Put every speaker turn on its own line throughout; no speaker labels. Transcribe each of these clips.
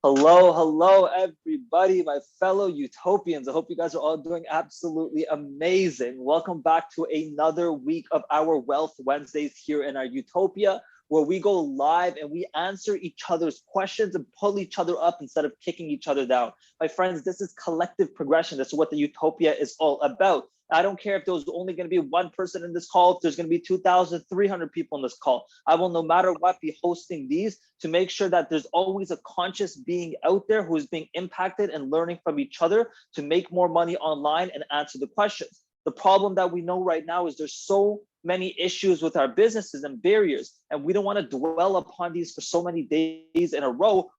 Hello, everybody, my fellow Utopians. I hope you guys are all doing absolutely amazing. Welcome back to another week of our Wealth Wednesdays here in our Utopia, where we go live and we answer each other's questions and pull each other up instead of kicking each other down. My friends, this is collective progression. This is what the Utopia is all about. I don't care if there's only going to be one person in this call, if there's going to be 2,300 people in this call. I will, no matter what, be hosting these to make sure that there's always a conscious being out there who is being impacted and learning from each other to make more money online and answer the questions. The problem that we know right now is there's so many issues with our businesses and barriers, and we don't want to dwell upon these for so many days in a row,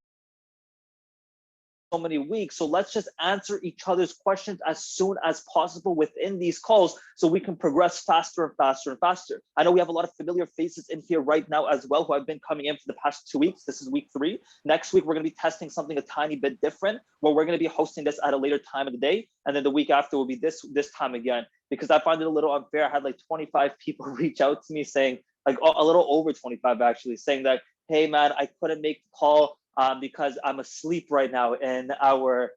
so many weeks. So let's just answer each other's questions as soon as possible within these calls so we can progress faster and faster and faster. I know we have a lot of familiar faces in here right now as well who have been coming in for the past 2 weeks. This is week 3. Next week, we're going to be testing something a tiny bit different where we're going to be hosting this at a later time of the day. And then the week after will be this time again, because I find it a little unfair. I had like 25 people reach out to me saying, like a little over 25 actually, saying that, hey man, I couldn't make the call because I'm asleep right now in our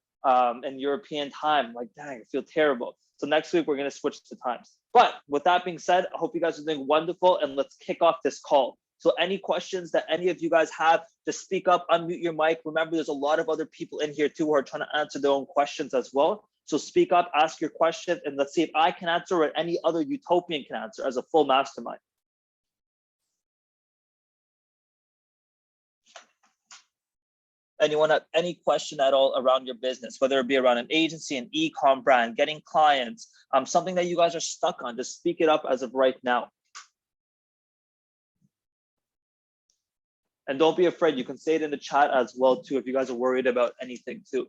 in European time. Like, dang, I feel terrible. So next week we're gonna switch the times. But with that being said, I hope you guys are doing wonderful, and let's kick off this call. So any questions that any of you guys have, just speak up, unmute your mic. Remember, there's a lot of other people in here too who are trying to answer their own questions as well. So speak up, ask your question, and let's see if I can answer or any other Utopian can answer as a full mastermind. Anyone have any question at all around your business, whether it be around an agency, an e-com brand, getting clients, something that you guys are stuck on, just speak it up as of right now. And don't be afraid, you can say it in the chat as well too, if you guys are worried about anything too.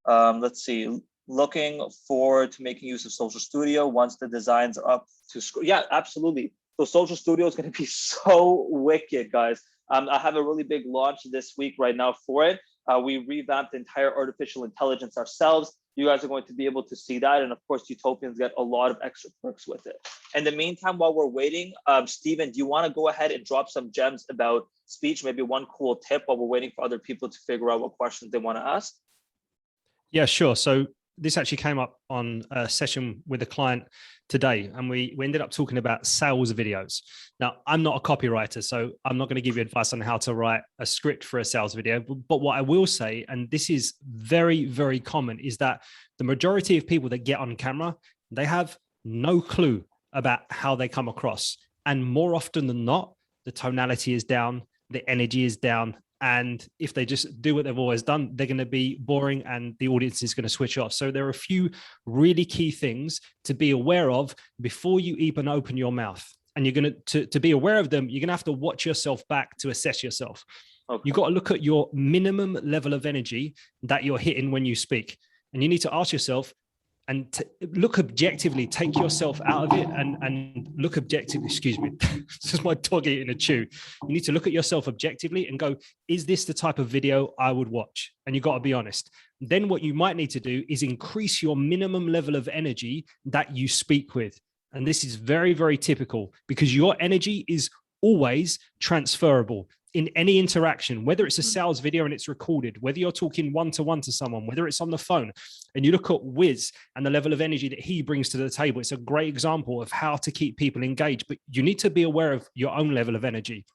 Let's see, looking forward to making use of Social Studio once the designs are up to scroll. Yeah, absolutely. So Social Studio is gonna be so wicked, guys. I have a really big launch this week right now for it. We revamped the entire artificial intelligence ourselves. You guys are going to be able to see that. And of course, Utopians get a lot of extra perks with it. In the meantime, while we're waiting, Steven, do you want to go ahead and drop some gems about speech, maybe one cool tip while we're waiting for other people to figure out what questions they want to ask?
Yeah, sure. So this actually came up on a session with a client today, and we ended up talking about sales videos. Now, I'm not a copywriter, so I'm not going to give you advice on how to write a script for a sales video. But what I will say, and this is very, very common, is that the majority of people that get on camera, they have no clue about how they come across. And more often than not, the tonality is down, the energy is down. And if they just do what they've always done, they're going to be boring and the audience is going to switch off. So there are a few really key things to be aware of before you even open your mouth. And you're going to be aware of them, you're going to have to watch yourself back to assess yourself. Okay. You've got to look at your minimum level of energy that you're hitting when you speak. And you need to ask yourself, and look objectively, take yourself out of it and look objectively, excuse me, this is my dog eating a chew. You need to look at yourself objectively and go, is this the type of video I would watch? And you got to be honest. Then what you might need to do is increase your minimum level of energy that you speak with. And this is very, very typical because your energy is always transferable. In any interaction, whether it's a sales video and it's recorded, whether you're talking one-to-one to someone, whether it's on the phone, and you look at Wiz and the level of energy that he brings to the table, it's a great example of how to keep people engaged, but you need to be aware of your own level of energy.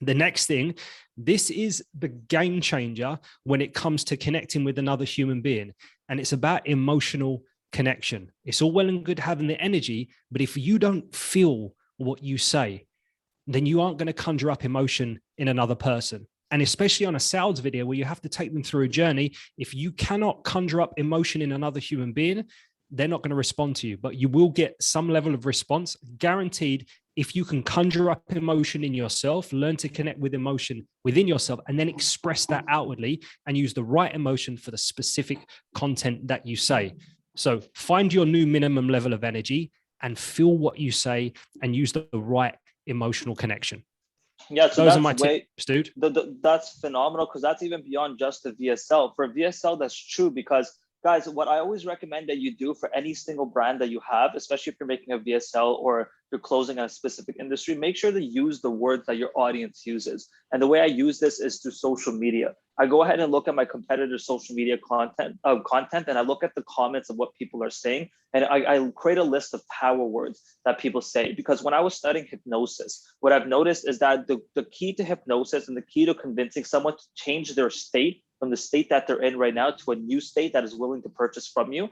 The next thing, this is the game changer when it comes to connecting with another human being, and it's about emotional connection. It's all well and good having the energy, but if you don't feel what you say, then you aren't going to conjure up emotion in another person. And especially on a sales video where you have to take them through a journey, if you cannot conjure up emotion in another human being, they're not going to respond to you, but you will get some level of response guaranteed if you can conjure up emotion in yourself, learn to connect with emotion within yourself, and then express that outwardly and use the right emotion for the specific content that you say. So find your new minimum level of energy and feel what you say and use the right emotional connection.
Yeah, so
those are my tips, dude.
That's phenomenal, because that's even beyond just the VSL. For VSL, that's true, because guys, what I always recommend that you do for any single brand that you have, especially if you're making a VSL or you're closing on a specific industry, make sure to use the words that your audience uses. And the way I use this is through social media. I go ahead and look at my competitors' social media content, and I look at the comments of what people are saying, and I create a list of power words that people say. Because when I was studying hypnosis, what I've noticed is that the key to hypnosis and the key to convincing someone to change their state from the state that they're in right now to a new state that is willing to purchase from you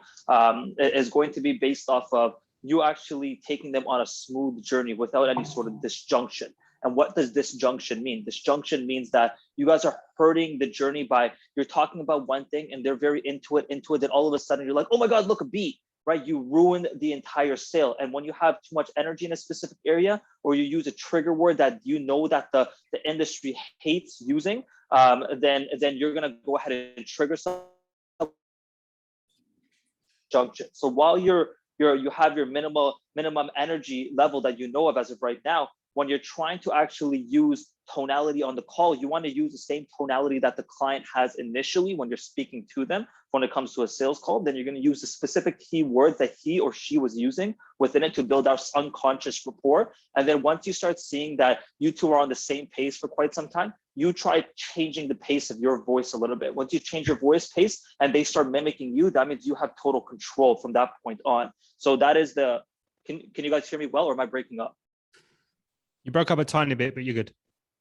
is going to be based off of you actually taking them on a smooth journey without any sort of disjunction. And what does disjunction mean? Disjunction means that you guys are hurting the journey by, you're talking about one thing and they're very into it, then all of a sudden you're like, oh my God, look, a bee, right? You ruin the entire sale. And when you have too much energy in a specific area, or you use a trigger word that you know that the industry hates using, then you're gonna go ahead and trigger some junction. So while you have your minimum energy level that you know of as of right now, when you're trying to actually use tonality on the call, you want to use the same tonality that the client has initially when you're speaking to them. When it comes to a sales call, then you're going to use the specific keyword that he or she was using within it to build our unconscious rapport. And then once you start seeing that you two are on the same pace for quite some time, you try changing the pace of your voice a little bit. Once you change your voice pace and they start mimicking you, that means you have total control from that point on. So that is can you guys hear me well, or am I breaking up?
You broke up a tiny bit, but you're good.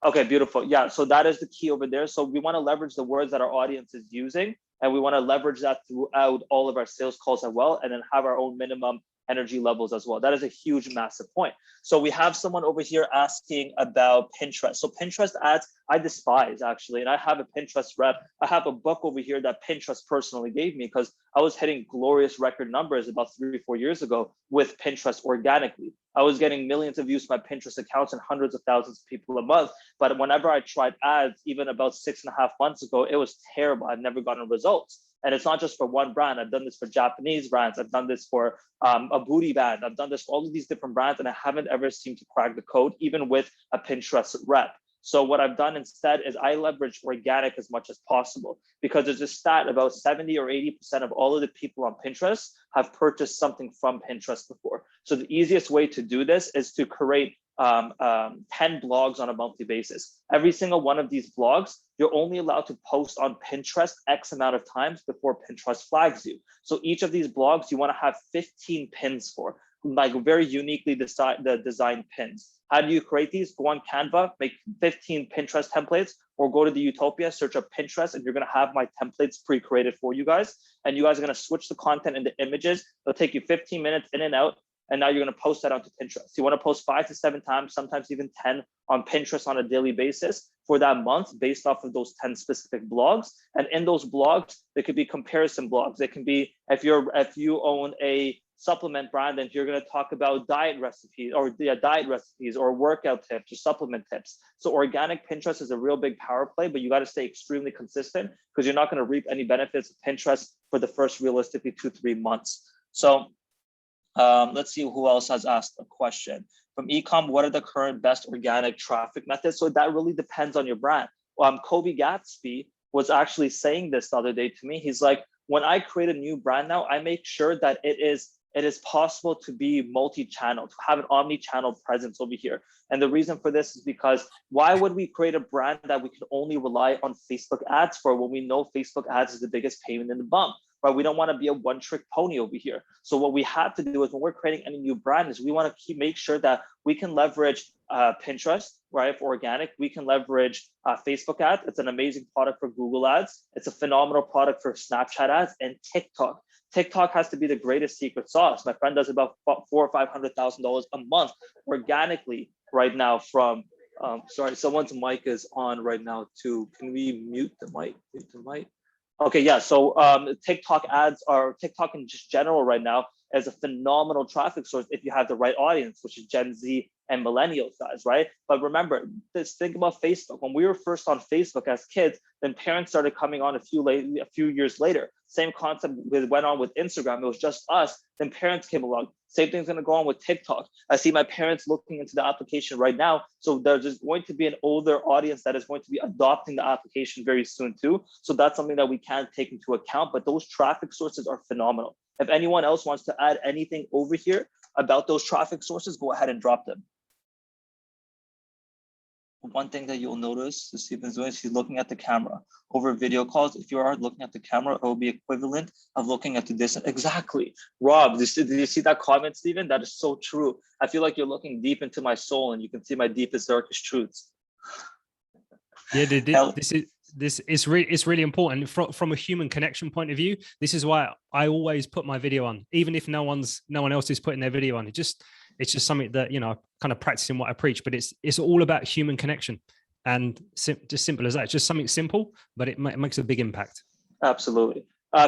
Okay, beautiful. Yeah, so that is the key over there. So we want to leverage the words that our audience is using, and we want to leverage that throughout all of our sales calls as well, and then have our own minimum energy levels as well. That is a huge, massive point. So we have someone over here asking about Pinterest. So Pinterest ads, I despise actually, and I have a Pinterest rep. I have a book over here that Pinterest personally gave me because I was hitting glorious record numbers about 3 or 4 years ago with Pinterest organically. I was getting millions of views to my Pinterest accounts and hundreds of thousands of people a month. But whenever I tried ads, even about 6.5 months ago, it was terrible. I've never gotten results. And it's not just for one brand. I've done this for Japanese brands. I've done this for a booty band. I've done this for all of these different brands, and I haven't ever seemed to crack the code, even with a Pinterest rep. So what I've done instead is I leverage organic as much as possible, because there's a stat about 70 or 80% of all of the people on Pinterest have purchased something from Pinterest before. So the easiest way to do this is to create 10 blogs on a monthly basis. Every single one of these blogs, you're only allowed to post on Pinterest X amount of times before Pinterest flags you. So each of these blogs, you want to have 15 pins for, like very uniquely designed pins. How do you create these? Go on Canva, make 15 Pinterest templates, or go to the Utopia, search up Pinterest, and you're going to have my templates pre-created for you guys. And you guys are going to switch the content into images. It'll take you 15 minutes in and out. And now you're going to post that onto Pinterest. You want to post 5 to 7 times, sometimes even 10 on Pinterest on a daily basis for that month, based off of those 10 specific blogs. And in those blogs, there could be comparison blogs. It can be if you own a supplement brand, and you're going to talk about diet recipes or workout tips or supplement tips. So organic Pinterest is a real big power play, but you got to stay extremely consistent, because you're not going to reap any benefits of Pinterest for the first realistically 2-3 months. So let's see who else has asked a question. From Ecom, what are the current best organic traffic methods? So that really depends on your brand. Kobe Gatsby was actually saying this the other day to me. He's like, when I create a new brand now, I make sure that it is possible to be multi-channel, to have an omni-channel presence over here. And the reason for this is because why would we create a brand that we can only rely on Facebook ads for, when we know Facebook ads is the biggest payment in the bump? Right? We don't want to be a one-trick pony over here. So what we have to do is, when we're creating any new brand, is we want to make sure that we can leverage Pinterest, right, for organic. We can leverage Facebook ads. It's an amazing product for Google ads. It's a phenomenal product for Snapchat ads, and TikTok. TikTok has to be the greatest secret sauce. My friend does about $400,000 or $500,000 a month organically right now from. Sorry, someone's mic is on right now too. Can we mute the mic? Okay, yeah, so TikTok in just general right now is a phenomenal traffic source if you have the right audience, which is Gen Z and millennials guys, right? But remember, think about Facebook. When we were first on Facebook as kids, then parents started coming on a few years later. Same concept went on with Instagram. It was just us. Then parents came along. Same thing's going to go on with TikTok. I see my parents looking into the application right now. So there's just going to be an older audience that is going to be adopting the application very soon too. So that's something that we can take into account, but those traffic sources are phenomenal. If anyone else wants to add anything over here about those traffic sources, go ahead and drop them. One thing that you'll notice, Stephen's doing, is he's looking at the camera. Over video calls, if you are looking at the camera, it will be equivalent of looking at the distance. Exactly. Rob, did you see that comment, Stephen? That is so true. I feel like you're looking deep into my soul and you can see my deepest, darkest truths.
Yeah, this is really important from a human connection point of view. This is why I always put my video on, even if no one else is putting their video on. It's just something that, you know, kind of practicing what I preach, but it's all about human connection, and just simple as that. It's just something simple, but it makes a big impact.
Absolutely.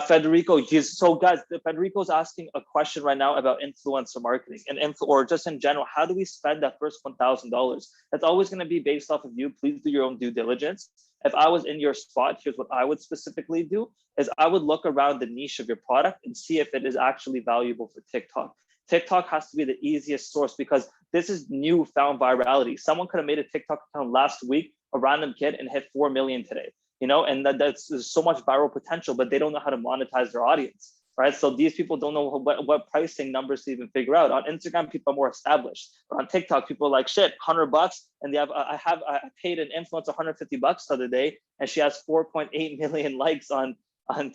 Federico, Federico's asking a question right now about influencer marketing and or just in general, how do we spend that first $1,000? That's always going to be based off of you. Please do your own due diligence. If I was in your spot, here's what I would specifically do is I would look around the niche of your product and see if it is actually valuable for TikTok. TikTok has to be the easiest source because this is newfound virality. Someone could have made a TikTok account last week, a random kid, and hit 4 million today, you know, and there's so much viral potential, but they don't know how to monetize their audience, right? So these people don't know what pricing numbers to even figure out. On Instagram, people are more established, but on TikTok, people are like, shit, $100, and they have, I paid an influencer $150 the other day, and she has 4.8 million likes on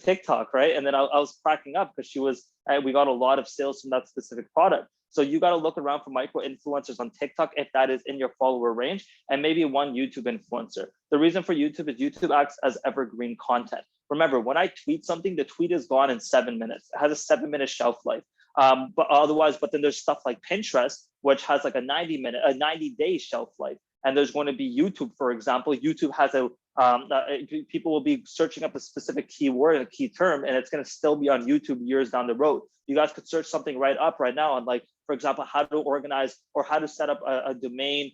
TikTok, right? And then I was cracking up because we got a lot of sales from that specific product. So you got to look around for micro influencers on TikTok if that is in your follower range, and maybe one YouTube influencer. The reason for YouTube is YouTube acts as evergreen content. Remember, when I tweet something, the tweet is gone in 7 minutes. It has a 7-minute shelf life. But then there's stuff like Pinterest, which has like a 90-day shelf life. And there's going to be YouTube, for example. YouTube has people will be searching up a specific keyword and a key term, and it's going to still be on YouTube years down the road. You guys could search something right now on, like, for example, how to organize or how to set up a domain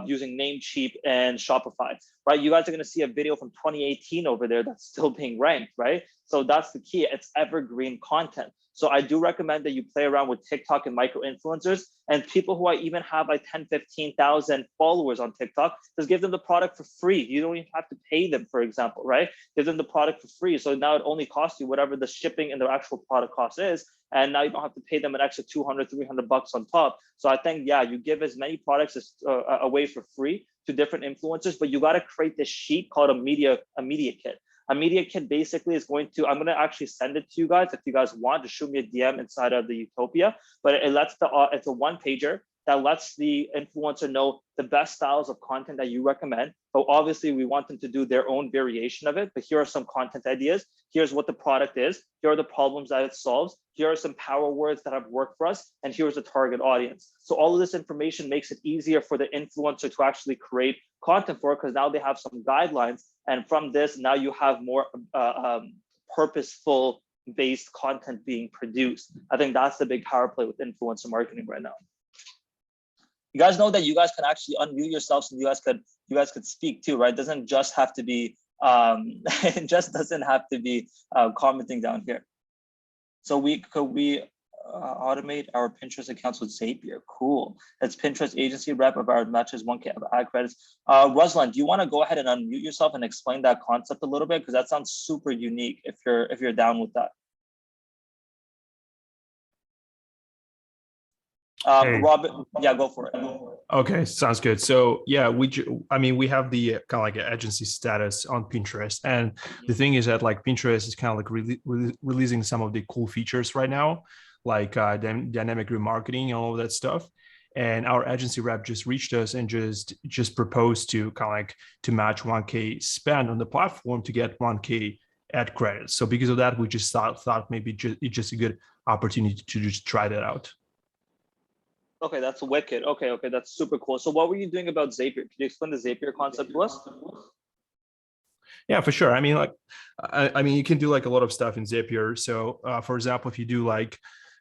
using Namecheap and Shopify, right? You guys are going to see a video from 2018 over there that's still being ranked, right? So that's the key. It's evergreen content. So I do recommend that you play around with TikTok and micro influencers and people who even have like 10, 15,000 followers on TikTok. Just give them the product for free. You don't even have to pay them, for example, right? Give them the product for free. So now it only costs you whatever the shipping and the actual product cost is. And now you don't have to pay them an extra $200, $300 on top. So I think, yeah, you give as many products away for free to different influencers, but you got to create this sheet called a media kit. A media kit basically is I'm going to actually send it to you guys if you guys want to shoot me a DM inside of the Utopia, but it's a one pager that lets the influencer know the best styles of content that you recommend. But obviously we want them to do their own variation of it, but here are some content ideas. Here's what the product is. Here are the problems that it solves. Here are some power words that have worked for us. And here's the target audience. So all of this information makes it easier for the influencer to actually create content for it, because now they have some guidelines. And from this, now you have more purposeful based content being produced. I think that's the big power play with influencer marketing right now. You guys know that you guys can actually unmute yourselves and you guys could speak too, right? It doesn't just have to be it just doesn't have to be commenting down here. So could we automate our Pinterest accounts with Zapier? Cool. That's Pinterest agency rep of our matches 1K of ad credits. Ruslan, do you want to go ahead and unmute yourself and explain that concept a little bit? Because that sounds super unique if you're down with that.
Hey.
Robin, yeah, go for it.
Okay, sounds good. So yeah, we have the kind of like agency status on Pinterest, and the thing is that like Pinterest is kind of like releasing some of the cool features right now, like dynamic remarketing and all of that stuff. And our agency rep just reached us and just proposed to kind of like to match 1K spend on the platform to get 1K ad credits. So because of that, we just thought maybe it's just a good opportunity to just try that out.
Okay, that's wicked. Okay, that's super cool. So what were you doing about Zapier? Could you explain the Zapier concept to us?
Yeah, for sure. I mean, like, you can do like a lot of stuff in Zapier. So for example, if you do like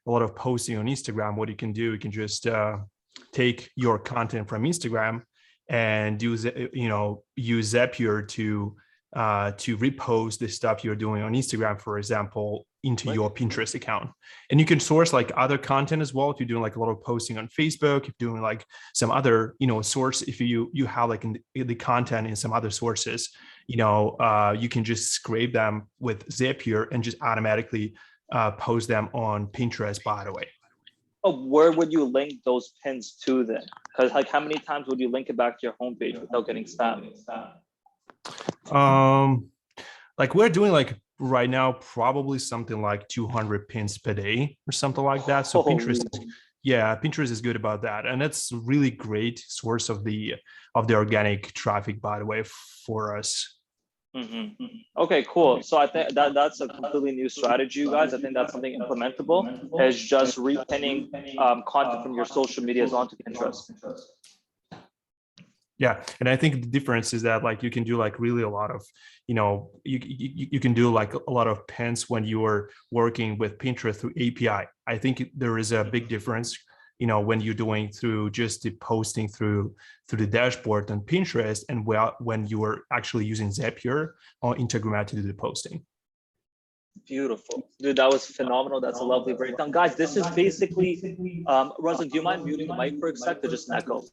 a lot of posting on Instagram, what you can do, you can just take your content from Instagram and use Zapier to to repost the stuff you're doing on Instagram, for example, into your Pinterest account. And you can source like other content as well. If you're doing like a lot of posting on Facebook, if you're doing like some other, source, if you have like the content in some other sources, you can just scrape them with Zapier and just automatically post them on Pinterest, by the way.
Oh, where would you link those pins to then? Because like how many times would you link it back to your homepage without getting spammed?
Like we're doing like right now probably something like 200 pins per day or something like that. So Pinterest is good about that, and it's a really great source of the organic traffic, by the way, for us.
Okay, cool. So I think that's a completely new strategy, you guys. I think that's something implementable, is just repinning content from your social medias onto Pinterest.
Yeah, and I think the difference is that like you can do like really a lot of, you can do like a lot of pins when you are working with Pinterest through API. I think there is a big difference, when you're doing through just the posting through the dashboard on Pinterest, and when you are actually using Zapier or Instagram to do the posting.
Beautiful, dude. That was phenomenal. That's a lovely breakdown, guys. This is basically Ruslan, do you mind muting the mic for a sec? There's just an echo.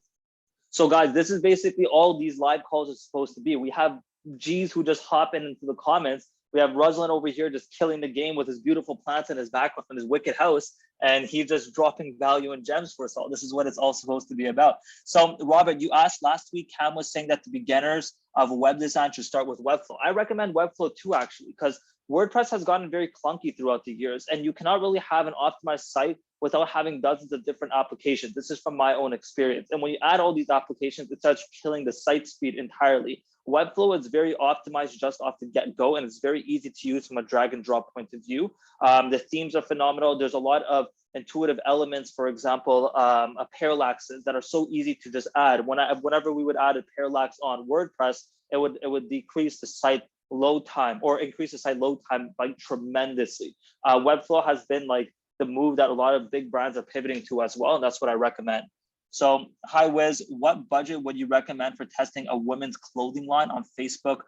So guys, this is basically all these live calls are supposed to be. We have G's who just hop into the comments. We have Ruslan over here just killing the game with his beautiful plants in his background in his wicked house, and he's just dropping value and gems for us all. This is what it's all supposed to be about. So Robert, you asked last week, Cam was saying that the beginners of web design should start with Webflow. I recommend Webflow too, actually, because WordPress has gotten very clunky throughout the years, and you cannot really have an optimized site without having dozens of different applications. This is from my own experience. And when you add all these applications, it starts killing the site speed entirely. Webflow is very optimized just off the get-go, and it's very easy to use from a drag and drop point of view. The themes are phenomenal. There's a lot of intuitive elements, for example, parallaxes that are so easy to just add. Whenever we would add a parallax on WordPress, it would decrease the site load time or increase the site load time like tremendously. Webflow has been like the move that a lot of big brands are pivoting to as well, and that's what I recommend. So, hi Wiz, what budget would you recommend for testing a women's clothing line on Facebook?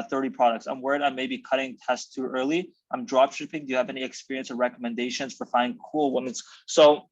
30 products. I'm worried I may be cutting tests too early. I'm dropshipping. Do you have any experience or recommendations for finding cool women's? So,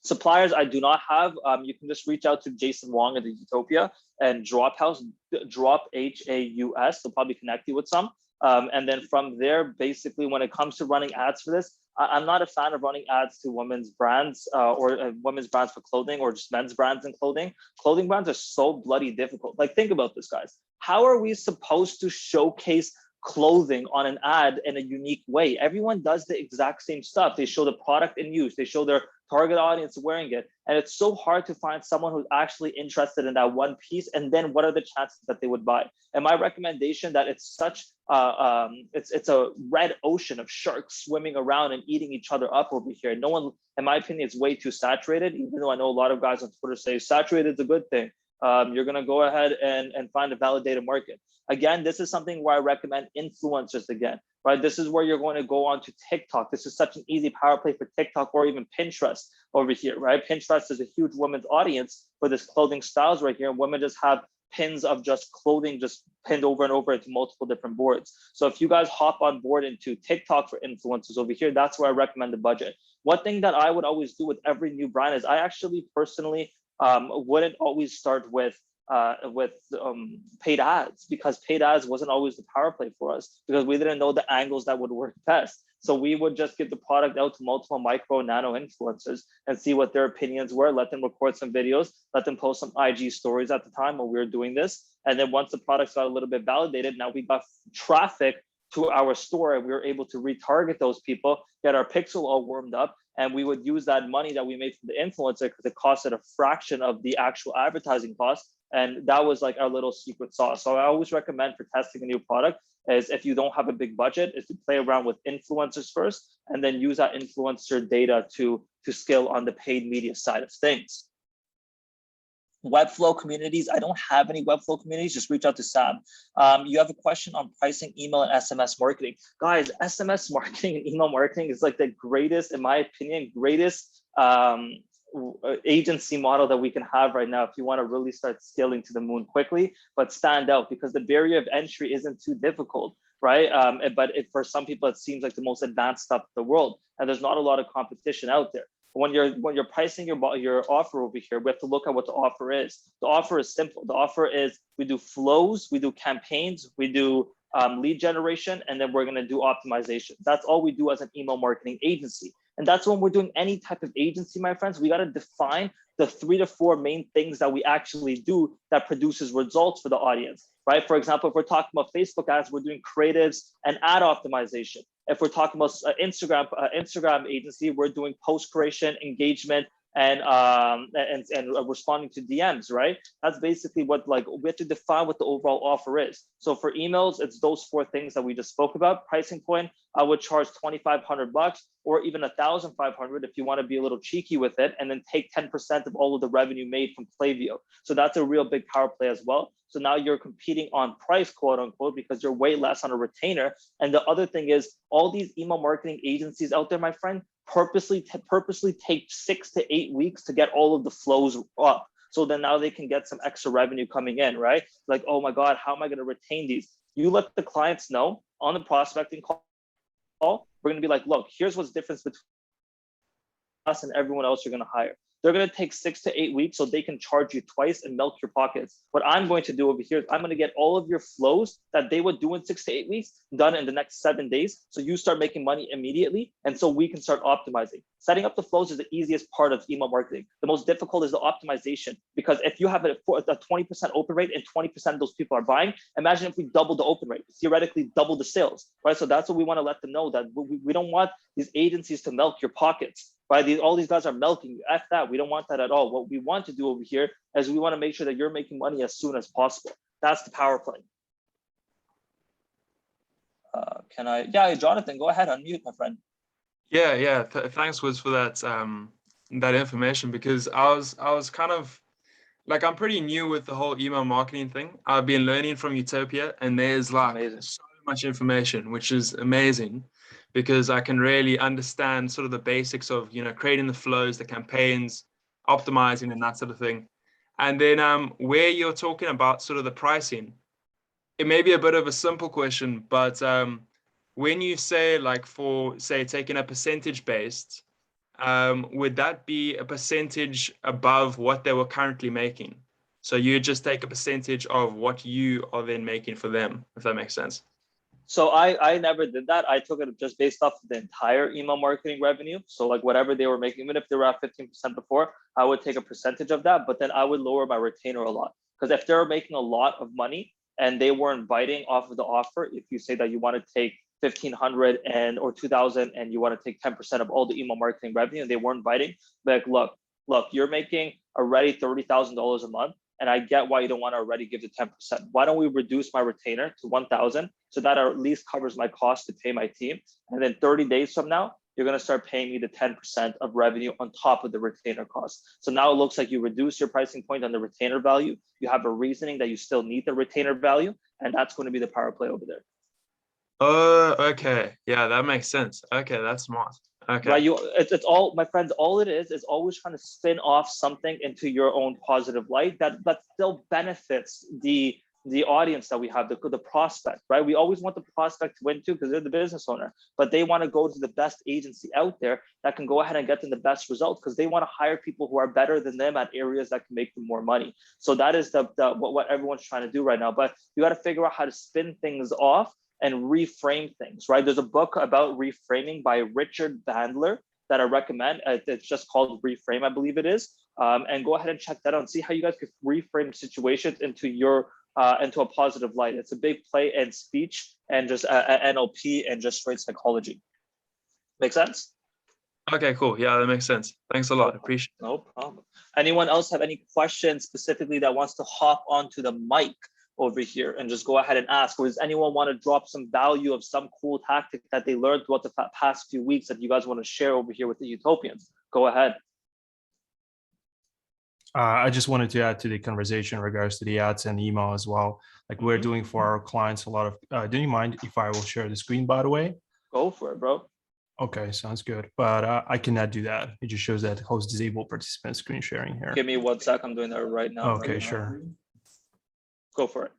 suppliers I do not have. You can just reach out to Jason Wong at the Utopia and Drop Haus, Drop HAUS. They'll probably connect you with some. And then from there, basically, when it comes to running ads for this, I'm not a fan of running ads to women's brands or women's brands for clothing or just men's brands in clothing. Clothing brands are so bloody difficult. Like, think about this, guys. How are we supposed to showcase clothing on an ad in a unique way? Everyone does the exact same stuff. They show the product in use. They show their target audience wearing it. And it's so hard to find someone who's actually interested in that one piece. And then what are the chances that they would buy? And my recommendation that it's such, it's a red ocean of sharks swimming around and eating each other up over here. No one, in my opinion, it's way too saturated, even though I know a lot of guys on Twitter say saturated is a good thing. You're going to go ahead and find a validated market. Again, this is something where I recommend influencers again, right? This is where you're going to go on to TikTok. This is such an easy power play for TikTok or even Pinterest over here, right? Pinterest is a huge women's audience for this clothing styles right here. And women just have pins of just clothing just pinned over and over into multiple different boards. So if you guys hop on board into TikTok for influencers over here, that's where I recommend the budget. One thing that I would always do with every new brand is I actually personally wouldn't always start with paid ads, because paid ads wasn't always the power play for us because we didn't know the angles that would work best. So we would just get the product out to multiple micro nano influencers and see what their opinions were, let them record some videos, let them post some IG stories at the time when we were doing this. And then once the products got a little bit validated, now we got traffic to our store and we were able to retarget those people, get our pixel all warmed up, and we would use that money that we made from the influencer because it costed a fraction of the actual advertising cost. And that was like our little secret sauce. So I always recommend for testing a new product is if you don't have a big budget, is to play around with influencers first and then use that influencer data to scale on the paid media side of things. Webflow communities, I don't have any Webflow communities, just reach out to Sam. You have a question on pricing email and SMS marketing. Guys, SMS marketing and email marketing is like the greatest, in my opinion, greatest agency model that we can have right now if you want to really start scaling to the moon quickly, but stand out, because the barrier of entry isn't too difficult, right? For some people, it seems like the most advanced stuff in the world, and there's not a lot of competition out there. When you're pricing your offer over here, we have to look at what the offer is. The offer is simple. The offer is we do flows, we do campaigns, we do lead generation, and then we're going to do optimization. That's all we do as an email marketing agency. And that's when we're doing any type of agency, my friends, we got to define the 3 to 4 main things that we actually do that produces results for the audience, right? For example, if we're talking about Facebook ads, we're doing creatives and ad optimization. If we're talking about Instagram agency, we're doing post creation, engagement, and responding to DMs, right? That's basically what, like, we have to define what the overall offer is. So for emails, it's those 4 things that we just spoke about. Pricing point, I would charge $2,500 or even $1,500 if you want to be a little cheeky with it, and then take 10% of all of the revenue made from Klaviyo. So that's a real big power play as well. So now you're competing on price, quote unquote, because you're way less on a retainer. And the other thing is, all these email marketing agencies out there, my friend, purposely take 6 to 8 weeks to get all of the flows up. So then now they can get some extra revenue coming in, right? Like, oh my God, how am I going to retain these? You let the clients know on the prospecting call, we're going to be like, look, here's what's the difference between us and everyone else you're going to hire. They're going to take 6 to 8 weeks so they can charge you twice and milk your pockets. What I'm going to do over here is I'm going to get all of your flows that they would do in 6 to 8 weeks done in the next 7 days. So you start making money immediately. And so we can start optimizing. Setting up the flows is the easiest part of email marketing. The most difficult is the optimization, because if you have a 20% open rate and 20% of those people are buying, imagine if we double the open rate, theoretically double the sales, right? So that's what we want to let them know, that we don't want these agencies to milk your pockets. Right? All these guys are milking you. F that. We don't want that at all. What we want to do over here is we want to make sure that you're making money as soon as possible. That's the power play. Yeah, Jonathan, go ahead, unmute, my friend.
Yeah. Thanks, Wiz, for that that information, because I was kind of like, I'm pretty new with the whole email marketing thing. I've been learning from Utopia, and there's like so much information, which is amazing, because I can really understand sort of the basics of, creating the flows, the campaigns, optimizing, and that sort of thing. And then where you're talking about sort of the pricing, it may be a bit of a simple question, but when you say, like, for, say, taking a percentage based, would that be a percentage above what they were currently making? So you just take a percentage of what you are then making for them, if that makes sense.
So I never did that. I took it just based off of the entire email marketing revenue. So like whatever they were making, even if they were at 15% before, I would take a percentage of that, but then I would lower my retainer a lot. Because if they're making a lot of money and they weren't biting off of the offer, if you say that you want to take 1,500 or 2,000 and you want to take 10% of all the email marketing revenue and they weren't biting, like, look, you're making already $30,000 a month. And I get why you don't want to already give the 10%. Why don't we reduce my retainer to 1,000 so that at least covers my cost to pay my team? And then 30 days from now, you're going to start paying me the 10% of revenue on top of the retainer cost. So now it looks like you reduce your pricing point on the retainer value. You have a reasoning that you still need the retainer value, and that's going to be the power play over there.
Oh, okay. Yeah, that makes sense. Okay, that's smart. Okay.
Right. It's all, my friends, all it is always trying to spin off something into your own positive light that still benefits the audience that we have, the prospect, right? We always want the prospect to win too, because they're the business owner, but they want to go to the best agency out there that can go ahead and get them the best results, because they want to hire people who are better than them at areas that can make them more money. So that is what everyone's trying to do right now. But you got to figure out how to spin things off and reframe things, right? There's a book about reframing by Richard Bandler that I recommend. It's just called Reframe, I believe it is. And go ahead and check that out and see how you guys could reframe situations into a positive light. It's a big play in speech and just NLP and just straight psychology. Make sense?
Okay, cool. Yeah, that makes sense. Thanks a lot. Appreciate it.
No problem. Anyone else have any questions specifically that wants to hop onto the mic over here and just go ahead and ask? Or does anyone want to drop some value of some cool tactic that they learned throughout the past few weeks that you guys want to share over here with the Utopians? Go ahead.
I just wanted to add to the conversation in regards to the ads and email as well. Like we're doing for our clients a lot of, do you mind if I will share the screen, by the way?
Go for it, bro.
Okay, sounds good. But I cannot do that. It just shows that host disabled participant screen sharing here.
Give me 1 sec. I'm doing that right now.
Okay, sure.
Go for it.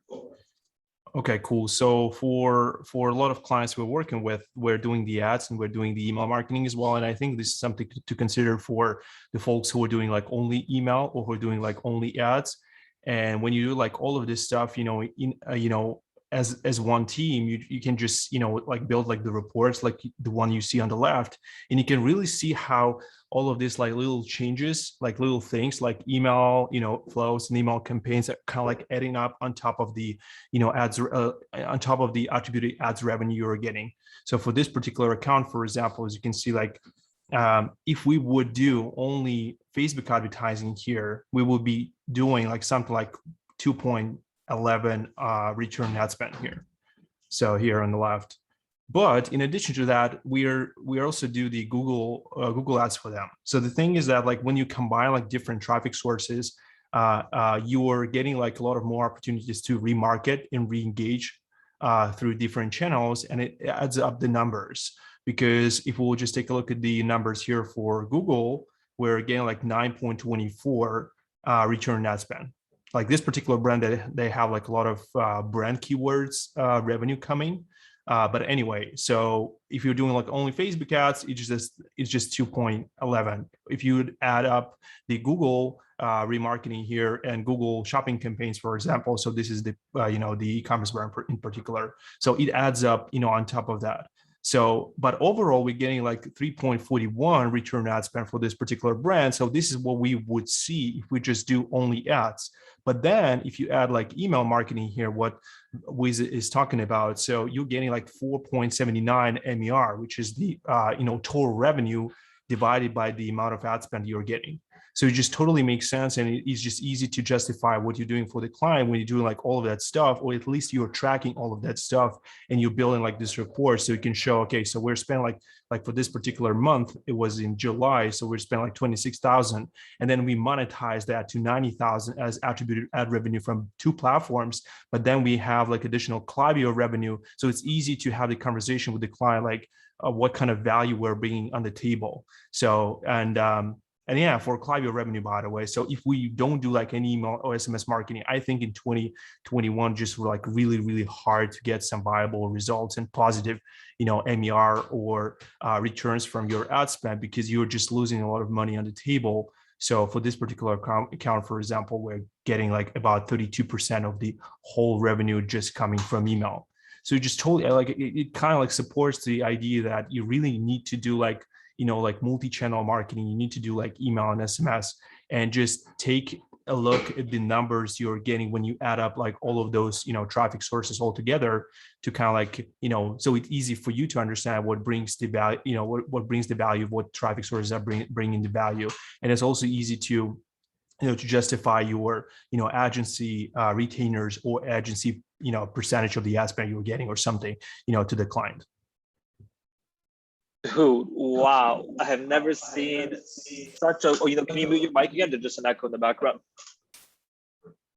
Okay, cool. So for a lot of clients we're working with, we're doing the ads and we're doing the email marketing as well. And I think this is something to consider for the folks who are doing like only email or who are doing like only ads. And when you do like all of this stuff, as one team, you can just like build like the reports like the one you see on the left, and you can really see how all of these like little changes, like little things like email flows and email campaigns are kind of like adding up on top of the ads on top of the attributed ads revenue you're getting. So for this particular account, for example, as you can see, like if we would do only Facebook advertising here, we would be doing like something like 2.11 return ad spend here. So here on the left. But in addition to that, we also do the Google ads for them. So the thing is that like when you combine like different traffic sources, you are getting like a lot of more opportunities to remarket and re-engage through different channels, and it adds up the numbers. Because if we'll just take a look at the numbers here for Google, we're getting like 9.24 return ad spend. Like this particular brand, that they have like a lot of brand keywords revenue coming. But anyway, so if you're doing like only Facebook ads, it's just 2.11. If you would add up the Google remarketing here and Google shopping campaigns, for example, so this is the the e-commerce brand in particular, so it adds up on top of that. So, but overall, we're getting like 3.41 return ad spend for this particular brand. So this is what we would see if we just do only ads. But then if you add like email marketing here, what Wiz is talking about, so you're getting like 4.79 MER, which is the total revenue divided by the amount of ad spend you're getting. So it just totally makes sense, and it's just easy to justify what you're doing for the client when you're doing like all of that stuff, or at least you're tracking all of that stuff and you're building like this report so you can show, okay, so we're spending like for this particular month, it was in July, so we're spending like 26,000, and then we monetize that to 90,000 as attributed ad revenue from 2 platforms, but then we have like additional Klaviyo revenue, so it's easy to have the conversation with the client like what kind of value we're bringing on the table. So and yeah, for Klaviyo revenue, by the way. So if we don't do like any email or SMS marketing, I think in 2021, just like really, really hard to get some viable results and positive, MER or returns from your ad spend, because you're just losing a lot of money on the table. So for this particular account, for example, we're getting like about 32% of the whole revenue just coming from email. So just totally like it kind of like supports the idea that you really need to do like multi-channel marketing. You need to do like email and SMS, and just take a look at the numbers you're getting when you add up like all of those traffic sources all together, to kind of like so it's easy for you to understand what brings the value, what brings the value of what traffic sources are bringing the value. And it's also easy to to justify your agency retainers or agency percentage of the ad spend you're getting or something to the client.
Dude, wow. I have never seen such a, can you mute your mic again? There's just an echo in the background.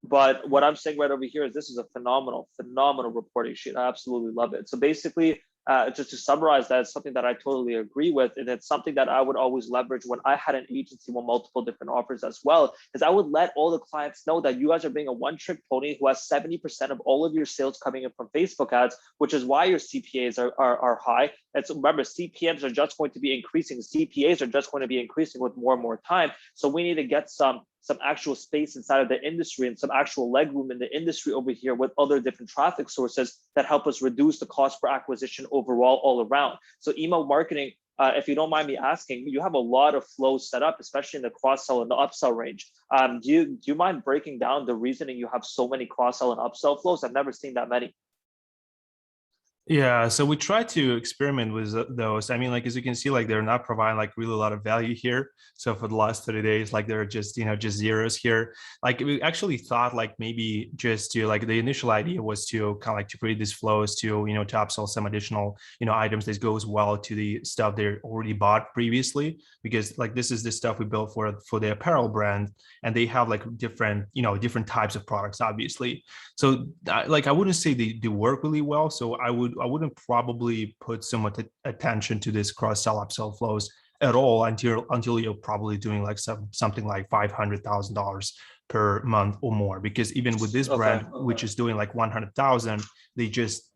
But what I'm saying right over here is this is a phenomenal reporting sheet. I absolutely love it. So basically, just to summarize, that, it's something that I totally agree with. And it's something that I would always leverage when I had an agency with multiple different offers as well, is I would let all the clients know that you guys are being a one-trick pony who has 70% of all of your sales coming in from Facebook ads, which is why your CPAs are high. And so remember, CPMs are just going to be increasing. CPAs are just going to be increasing with more and more time. So we need to get some actual space inside of the industry and some actual leg room in the industry over here with other different traffic sources that help us reduce the cost per acquisition overall all around. So email marketing, if you don't mind me asking, you have a lot of flows set up, especially in the cross-sell and the upsell range. Do you mind breaking down the reasoning you have so many cross-sell and upsell flows? I've never seen that many.
Yeah, so we try to experiment with those. I mean, like, as you can see, like they're not providing like really a lot of value here. So for the last 30 days, like they're just, just zeros here. Like we actually thought like maybe just to like the initial idea was to kind of like to create these flows to, to upsell some additional, items that goes well to the stuff they already bought previously, because like this is the stuff we built for the apparel brand, and they have like different, different types of products, obviously. So like I wouldn't say they work really well. So I would wouldn't probably put so much attention to this cross-sell upsell flows at all until you're probably doing like something like $500,000 per month or more, because even with this brand, which is doing like 100,000, they just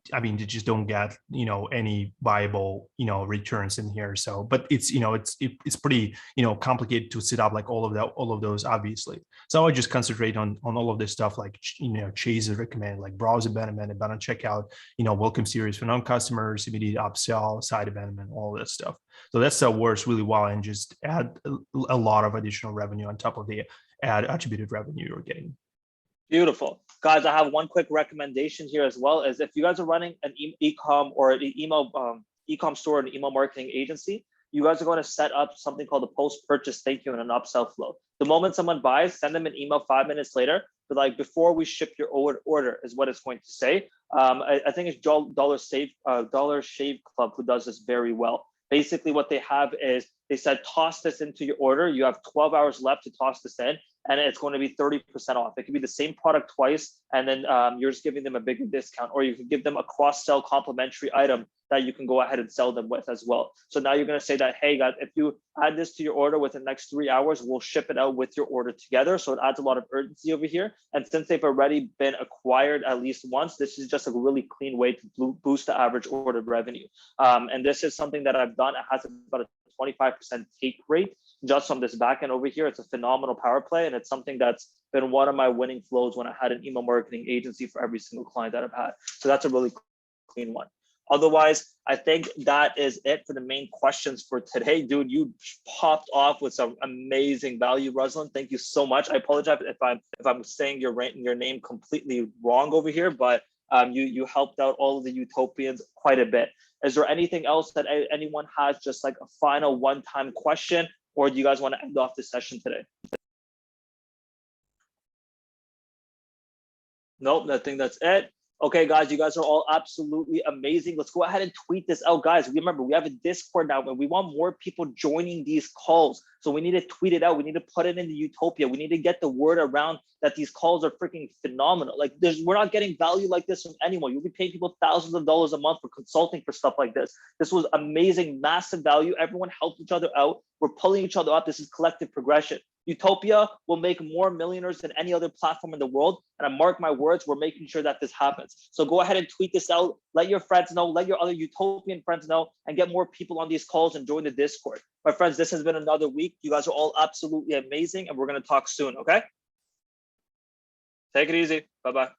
don't get, any viable, returns in here. So, but it's, it's pretty, complicated to set up like all of those, obviously. So I would just concentrate on all of this stuff, like, Chase is recommended, like browse abandonment, abandoned checkout, welcome series for non-customers, immediate upsell, side abandonment, all that stuff. So that stuff works really well, and just add a lot of additional revenue on top of the ad attributed revenue you're getting.
Beautiful. Guys, I have one quick recommendation here as well, is if you guys are running an e-com or an email e-com store and email marketing agency, you guys are going to set up something called a post-purchase thank you and an upsell flow. The moment someone buys, send them an email 5 minutes later, but like before we ship your order is what it's going to say. I think it's Dollar Shave Club who does this very well. Basically what they have is they said, toss this into your order. You have 12 hours left to toss this in, and it's going to be 30% off. It could be the same product twice, and then you're just giving them a bigger discount, or you can give them a cross-sell complimentary item that you can go ahead and sell them with as well. So now you're going to say that, hey guys, if you add this to your order within the next 3 hours, we'll ship it out with your order together. So it adds a lot of urgency over here. And since they've already been acquired at least once, this is just a really clean way to boost the average order revenue. And this is something that I've done. It has about a 25% take rate just on this backend over here. It's a phenomenal power play, and it's something that's been one of my winning flows when I had an email marketing agency for every single client that I've had. So that's a really clean one. Otherwise, I think that is it for the main questions for today. Dude, you popped off with some amazing value, Ruslan. Thank you so much. I apologize if I'm saying your name completely wrong over here, but you helped out all of the Utopians quite a bit. Is there anything else that anyone has, just like a final one-time question, or do you guys want to end off this session today? Nope, I think that's it. Okay, guys, you guys are all absolutely amazing. Let's go ahead and tweet this out, guys. Remember, we have a Discord now, and we want more people joining these calls. So we need to tweet it out. We need to put it into Utopia. We need to get the word around that these calls are freaking phenomenal. Like, we're not getting value like this from anyone. You'll be paying people thousands of dollars a month for consulting for stuff like this. This was amazing, massive value. Everyone helped each other out. We're pulling each other up. This is collective progression. Utopia will make more millionaires than any other platform in the world. And I mark my words, we're making sure that this happens. So go ahead and tweet this out. Let your friends know, let your other Utopian friends know, and get more people on these calls and join the Discord. My friends, this has been another week. You guys are all absolutely amazing, and we're going to talk soon, okay? Take it easy. Bye-bye.